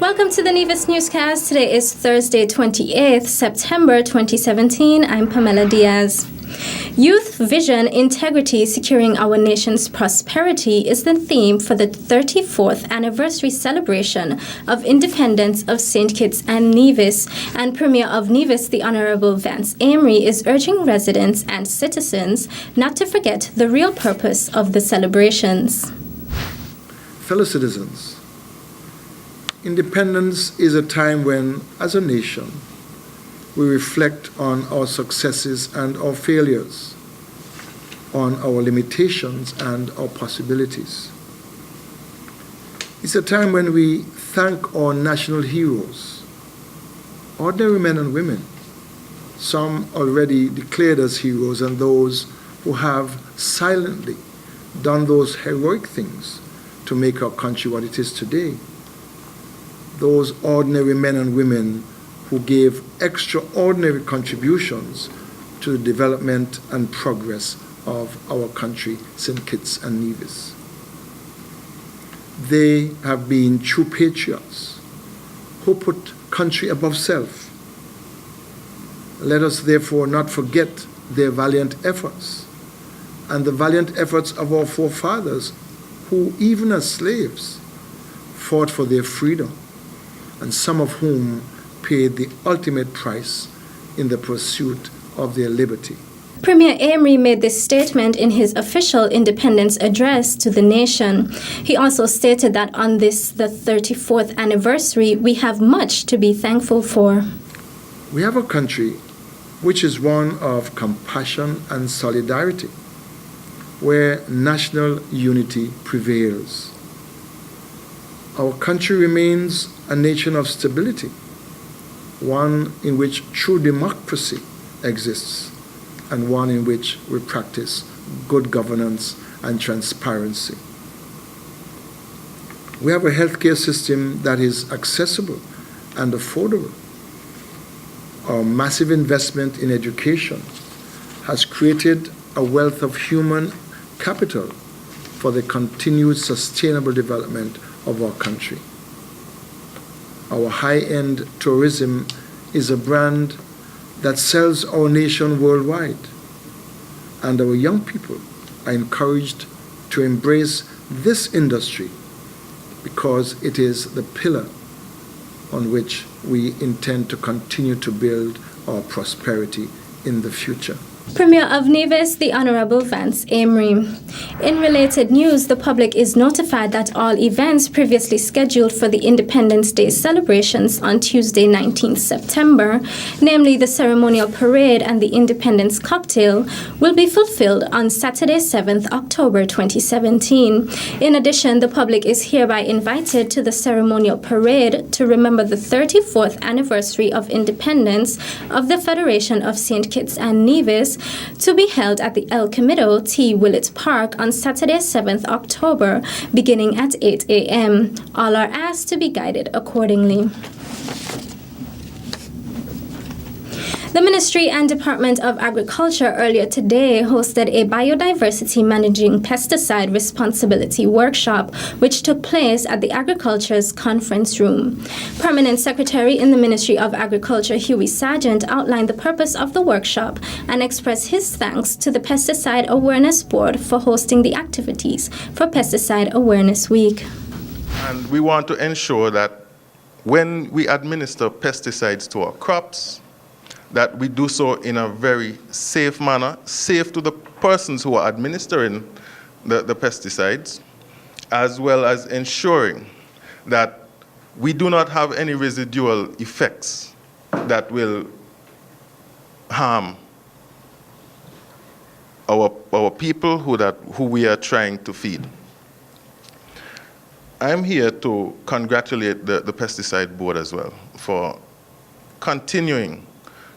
Welcome to the Nevis Newscast. Today is Thursday, 28th September 2017. I'm Pamela Diaz. Youth Vision Integrity Securing Our Nation's Prosperity is the theme for the 34th anniversary celebration of independence of St. Kitts and Nevis. And Premier of Nevis, the Honorable Vance Amory, is urging residents and citizens not to forget the real purpose of the celebrations. Fellow citizens, independence is a time when, as a nation, we reflect on our successes and our failures, on our limitations and our possibilities. It's a time when we thank our national heroes, ordinary men and women, some already declared as heroes, and those who have silently done those heroic things to make our country what it is today. Those ordinary men and women who gave extraordinary contributions to the development and progress of our country, St. Kitts and Nevis. They have been true patriots who put country above self. Let us therefore not forget their valiant efforts and the valiant efforts of our forefathers who, even as slaves, fought for their freedom, and some of whom paid the ultimate price in the pursuit of their liberty. Premier Amory made this statement in his official independence address to the nation. He also stated that on this, the 34th anniversary, we have much to be thankful for. We have a country which is one of compassion and solidarity, where national unity prevails. Our country remains a nation of stability, one in which true democracy exists, and one in which we practice good governance and transparency. We have a healthcare system that is accessible and affordable. Our massive investment in education has created a wealth of human capital for the continued sustainable development of our country. Our high-end tourism is a brand that sells our nation worldwide, and our young people are encouraged to embrace this industry because it is the pillar on which we intend to continue to build our prosperity in the future. Premier of Nevis, the Honorable Vance Amory. In related news, the public is notified that all events previously scheduled for the Independence Day celebrations on Tuesday, 19th September, namely the ceremonial parade and the Independence Cocktail, will be fulfilled on Saturday, 7th October 2017. In addition, the public is hereby invited to the ceremonial parade to remember the 34th anniversary of independence of the Federation of St. Kitts and Nevis, to be held at the El Camino T. Willett Park on Saturday, 7th October, beginning at 8 a.m. All are asked to be guided accordingly. The Ministry and Department of Agriculture earlier today hosted a Biodiversity Managing Pesticide Responsibility workshop, which took place at the Agriculture's conference room. Permanent Secretary in the Ministry of Agriculture, Hughie Sargent, outlined the purpose of the workshop and expressed his thanks to the Pesticide Awareness Board for hosting the activities for Pesticide Awareness Week. And we want to ensure that when we administer pesticides to our crops, that we do so in a very safe manner, safe to the persons who are administering the pesticides, as well as ensuring that we do not have any residual effects that will harm our people who we are trying to feed. I'm here to congratulate the Pesticide Board as well for continuing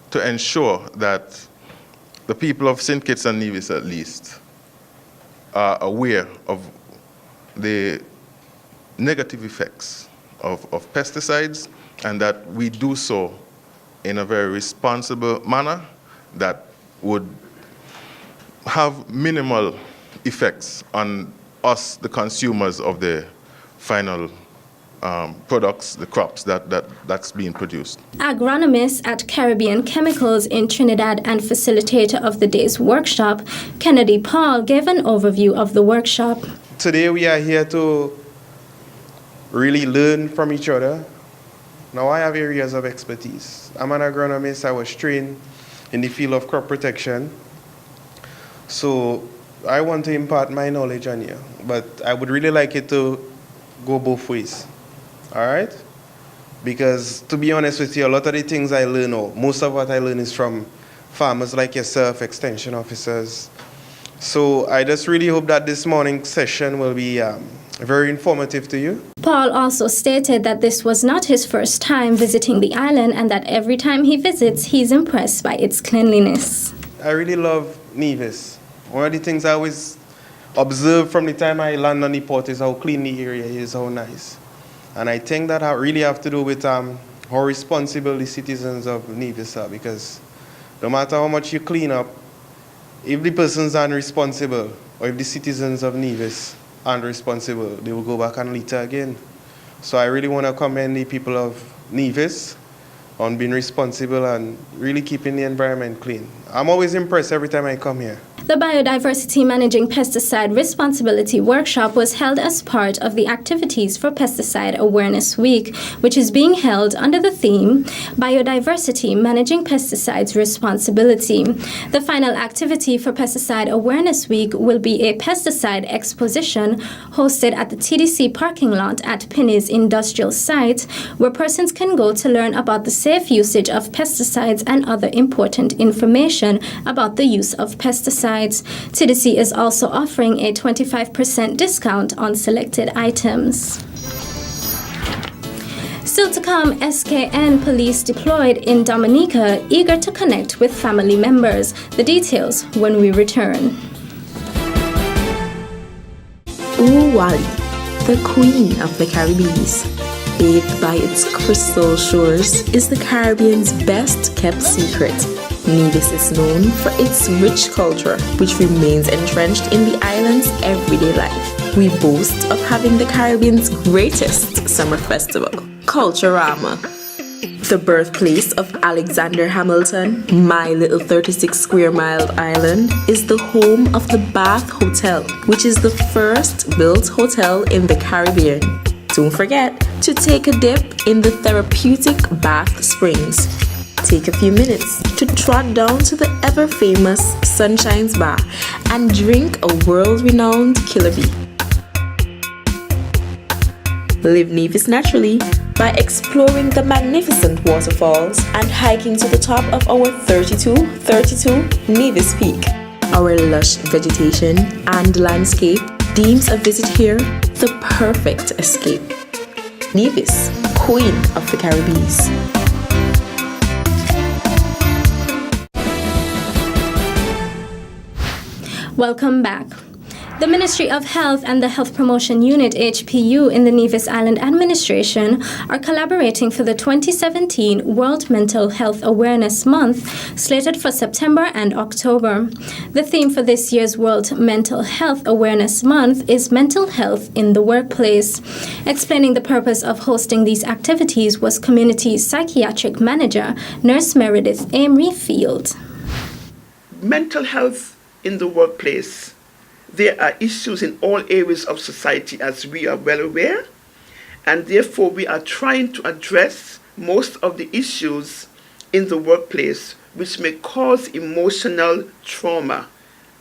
to ensure that the people of St. Kitts and Nevis, at least, are aware of the negative effects of pesticides, and that we do so in a very responsible manner that would have minimal effects on us, the consumers of the final products, the crops that's being produced. Agronomist at Caribbean Chemicals in Trinidad and facilitator of the day's workshop, Kennedy Paul, gave an overview of the workshop. Today we are here to really learn from each other. Now I have areas of expertise. I'm an agronomist. I was trained in the field of crop protection. So I want to impart my knowledge on you, but I would really like it to go both ways. All right? Because to be honest with you, a lot of the things I learn, or most of what I learn, is from farmers like yourself, extension officers. So I just really hope that this morning's session will be very informative to you. Paul also stated that this was not his first time visiting the island and that every time he visits, he's impressed by its cleanliness. I really love Nevis. One of the things I always observe from the time I land on the port is how clean the area is, how nice. And I think that really have to do with how responsible the citizens of Nevis are, because no matter how much you clean up, if the persons aren't responsible, or if the citizens of Nevis aren't responsible, they will go back and litter again. So I really want to commend the people of Nevis on being responsible and really keeping the environment clean. I'm always impressed every time I come here. The Biodiversity Managing Pesticide Responsibility Workshop was held as part of the activities for Pesticide Awareness Week, which is being held under the theme Biodiversity Managing Pesticides Responsibility. The final activity for Pesticide Awareness Week will be a pesticide exposition hosted at the TDC parking lot at Penny's industrial site, where persons can go to learn about the safe usage of pesticides and other important information about the use of pesticides. TDC is also offering a 25% discount on selected items. Still to come, SKN police deployed in Dominica, eager to connect with family members. The details when we return. Uwali, the queen of the Caribbean, bathed by its crystal shores, is the Caribbean's best kept secret. Nevis is known for its rich culture, which remains entrenched in the island's everyday life. We boast of having the Caribbean's greatest summer festival, Culturama. The birthplace of Alexander Hamilton, my little 36 square mile island, is the home of the Bath Hotel, which is the first built hotel in the Caribbean. Don't forget to take a dip in the therapeutic Bath Springs. Take a few minutes to trot down to the ever-famous Sunshine's Bar and drink a world-renowned Killer Bee. Live Nevis naturally by exploring the magnificent waterfalls and hiking to the top of our 32 Nevis Peak. Our lush vegetation and landscape deems a visit here the perfect escape. Nevis, Queen of the Caribbean. Welcome back. The Ministry of Health and the Health Promotion Unit HPU in the Nevis Island Administration are collaborating for the 2017 World Mental Health Awareness Month, slated for September and October. The theme for this year's World Mental Health Awareness Month is Mental Health in the Workplace. Explaining the purpose of hosting these activities was Community Psychiatric Manager, Nurse Meredith Amory Field. Mental health in the workplace. There are issues in all areas of society, as we are well aware, and therefore we are trying to address most of the issues in the workplace which may cause emotional trauma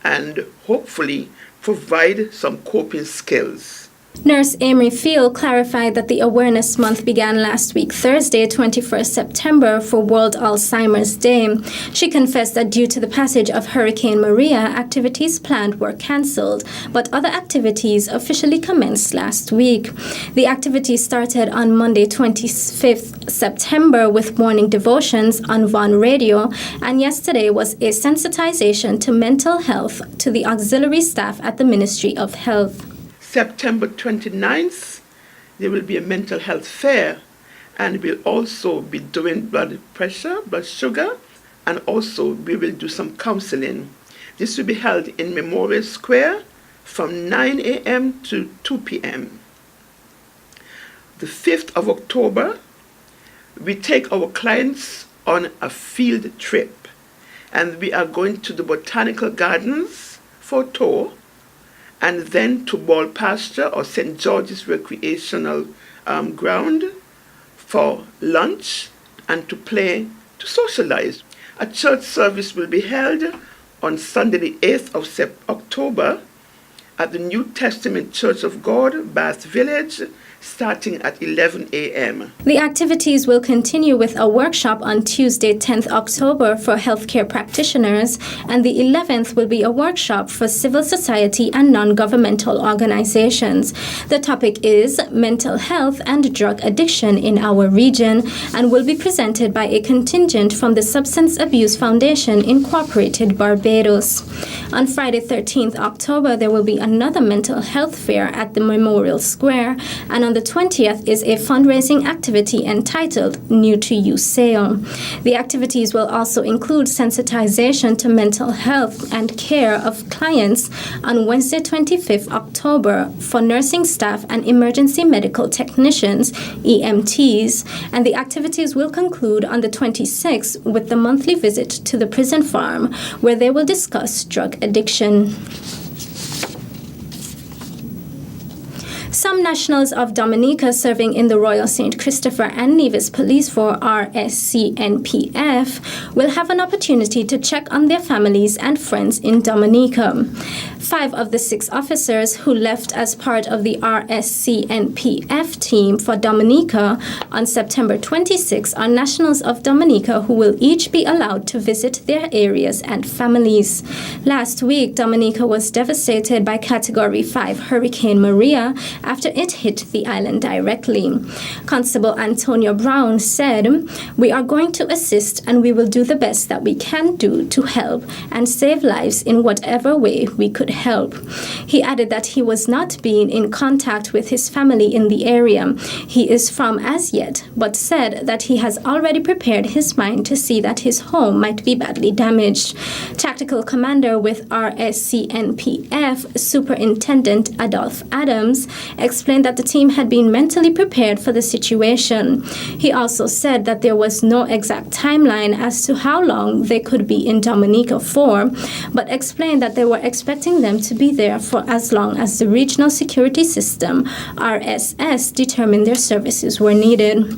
and hopefully provide some coping skills. Nurse Amory Field clarified that the Awareness Month began last week, Thursday, 21st September, for World Alzheimer's Day. She confessed that due to the passage of Hurricane Maria, activities planned were cancelled, but other activities officially commenced last week. The activities started on Monday, 25th September, with morning devotions on Vaughan Radio, and yesterday was a sensitization to mental health to the auxiliary staff at the Ministry of Health. September 29th, there will be a mental health fair, and we'll also be doing blood pressure, blood sugar, and also we will do some counseling. This will be held in Memorial Square from 9 a.m. to 2 p.m. the 5th of October, we take our clients on a field trip, and we are going to the Botanical Gardens for a tour, and then to Ball Pasture or St. George's Recreational Ground for lunch and to play, to socialize. A church service will be held on Sunday the 8th of October at the New Testament Church of God, Bath Village, starting at 11 a.m. The activities will continue with a workshop on Tuesday, 10th October for healthcare practitioners, and the 11th will be a workshop for civil society and non-governmental organizations. The topic is mental health and drug addiction in our region and will be presented by a contingent from the Substance Abuse Foundation Incorporated, Barbados. On Friday, 13th October, there will be another mental health fair at the Memorial Square, and on the 20th is a fundraising activity entitled New to You Sale. The activities will also include sensitization to mental health and care of clients on Wednesday, 25th October for nursing staff and emergency medical technicians, EMTs, and the activities will conclude on the 26th with the monthly visit to the prison farm where they will discuss drug addiction. Some nationals of Dominica serving in the Royal St. Christopher and Nevis Police Force RSCNPF will have an opportunity to check on their families and friends in Dominica. 5 of the 6 officers who left as part of the RSCNPF team for Dominica on September 26 are nationals of Dominica who will each be allowed to visit their areas and families. Last week, Dominica was devastated by Category 5 Hurricane Maria after it hit the island directly. Constable Antonio Brown said, "We are going to assist and we will do the best that we can do to help and save lives in whatever way we could help." He added that he was not being in contact with his family in the area he is from as yet, but said that he has already prepared his mind to see that his home might be badly damaged. Tactical Commander with RSCNPF Superintendent Adolph Adams explained that the team had been mentally prepared for the situation. He also said that there was no exact timeline as to how long they could be in Dominica for, but explained that they were expecting them to be there for as long as the Regional Security System, RSS, determined their services were needed.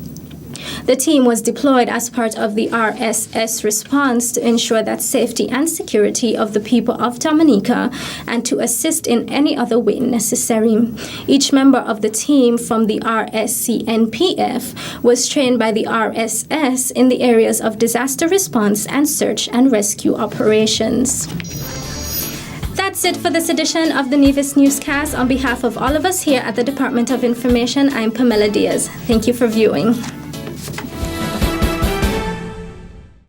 The team was deployed as part of the RSS response to ensure that safety and security of the people of Dominica and to assist in any other way necessary. Each member of the team from the RSCNPF was trained by the RSS in the areas of disaster response and search and rescue operations. That's it for this edition of the Nevis Newscast. On behalf of all of us here at the Department of Information, I'm Pamela Diaz. Thank you for viewing.